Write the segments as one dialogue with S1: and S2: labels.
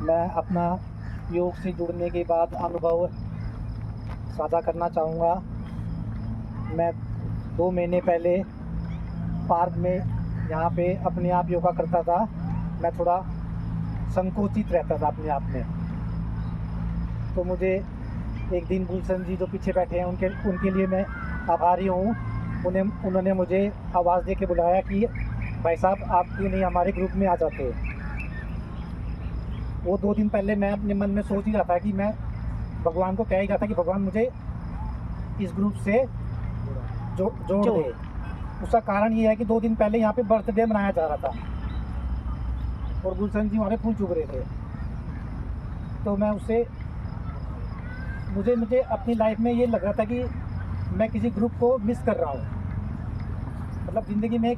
S1: मैं अपना योग से जुड़ने के बाद अनुभव साझा करना चाहूँगा। मैं 2 महीने पहले पार्क में यहाँ पे अपने आप योगा करता था। मैं थोड़ा संकोचित रहता था अपने आप में। तो मुझे एक दिन गुलशन जी जो पीछे बैठे हैं उनके लिए मैं आभारी हूँ। उन्होंने मुझे आवाज़ दे के बुलाया कि भाई साहब आप क्यों नहीं हमारे ग्रुप में आ जाते। वो 2 दिन पहले मैं अपने मन में सोच ही रहा था कि मैं भगवान को कह ही रहा था कि भगवान मुझे इस ग्रुप से जोड़ दे। उसका कारण ये है कि 2 दिन पहले यहाँ पे बर्थडे मनाया जा रहा था और गुलशन जी हमारे फूल चुग रहे थे। तो मैं उससे मुझे अपनी लाइफ में ये लग रहा था कि मैं किसी ग्रुप को मिस कर रहा हूँ। मतलब ज़िंदगी में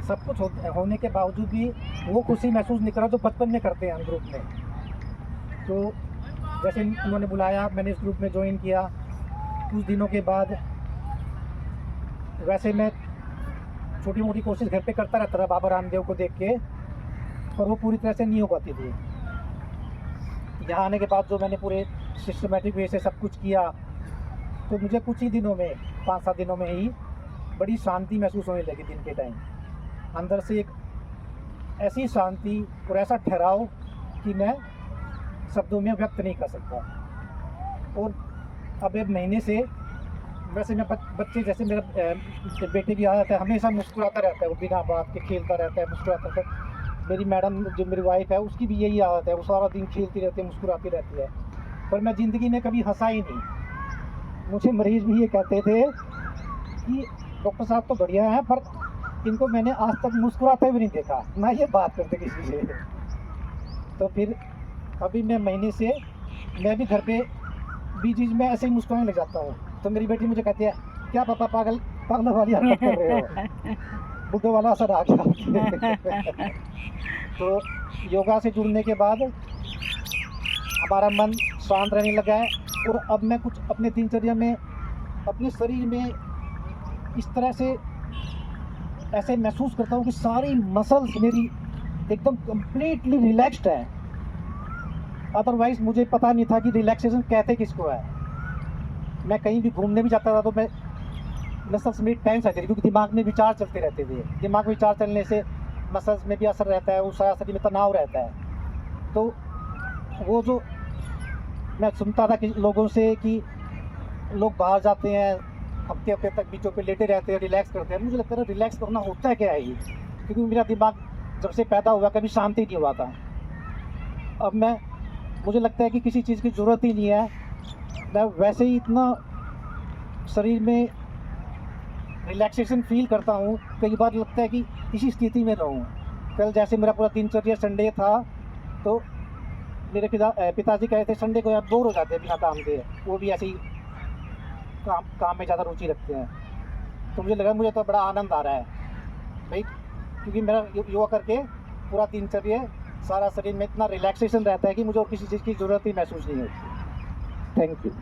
S1: सब कुछ होने के बावजूद भी वो खुशी महसूस नहीं कर रहा जो बचपन में करते हैं हम ग्रुप में। तो जैसे उन्होंने बुलाया, मैंने इस ग्रुप में ज्वाइन किया। कुछ दिनों के बाद वैसे मैं छोटी मोटी कोशिश घर पे करता रहता था बाबा रामदेव को देख के, पर वो पूरी तरह से नहीं हो पाती थी। यहाँ आने के बाद जो मैंने पूरे सिस्टमेटिक वे से सब कुछ किया, तो मुझे कुछ ही दिनों में 5-7 दिनों में ही बड़ी शांति महसूस होने लगी। दिन के टाइम अंदर से एक ऐसी शांति और ऐसा ठहराव कि मैं शब्दों में व्यक्त नहीं कर सकता। और अब एक महीने से वैसे मैं बच्चे जैसे मेरा बेटे भी आता है, हमेशा मुस्कुराता रहता है, वो बिना बात के खेलता रहता है, मुस्कुराता रहता है। मेरी मैडम जो मेरी वाइफ है उसकी भी यही आदत है, वो सारा दिन खेलती रहती है, मुस्कुराती रहती है। पर मैं ज़िंदगी में कभी हंसा ही नहीं। मुझे मरीज़ भी ये कहते थे कि डॉक्टर साहब तो बढ़िया हैं, पर इनको मैंने आज तक मुस्कुराते भी नहीं देखा, ना ये बात करते किसी से। तो फिर अभी मैं महीने से मैं भी घर पे बीच बीच में ऐसे ही मुस्कुराने लग जाता हूँ। तो मेरी बेटी मुझे कहती है, क्या पापा पागल वाली हरकत कर रहे हो, बुड्ढे वाला असर आ गया। तो योगा से जुड़ने के बाद हमारा मन शांत रहने लगा है और अब मैं कुछ अपने दिनचर्या में अपने शरीर में इस तरह से ऐसे महसूस करता हूँ कि सारी मसल्स मेरी एकदम कंप्लीटली रिलैक्स्ड है। अदरवाइज़ मुझे पता नहीं था कि रिलैक्सेशन कहते किसको है। मैं कहीं भी घूमने भी जाता था तो मैं मसल्स में टेंस रहती थी, क्योंकि दिमाग में विचार चलते रहते थे। दिमाग में विचार चलने से मसल्स में भी असर रहता है, उस शरीर में तनाव रहता है। तो वो जो मैं सुनता था कि लोगों से कि लोग बाहर जाते हैं, हफ्ते हफ्ते तक बीचों पे लेटे रहते हैं, रिलैक्स करते हैं। मुझे लगता है रिलैक्स करना होता है क्या है ये, क्योंकि मेरा दिमाग जब से पैदा हुआ कभी शांति नहीं हुआ था। अब मुझे लगता है कि किसी चीज़ की ज़रूरत ही नहीं है। मैं वैसे ही इतना शरीर में रिलैक्सेशन फील करता हूँ, कई बार लगता है कि इसी स्थिति में रहूँ। कल जैसे मेरा पूरा दिनचर्या संडे था, तो मेरे पिताजी कहे थे संडे को यार बोर हो जाते हैं बिना काम के, वो भी ऐसे ही काम में ज़्यादा रुचि रखते हैं। तो मुझे लगा मुझे तो बड़ा आनंद आ रहा है भाई, क्योंकि मेरा योगा करके पूरा दिनचर्या सारा शरीर में इतना रिलैक्सेशन रहता है कि मुझे और किसी चीज़ की ज़रूरत ही महसूस नहीं होती। Thank you.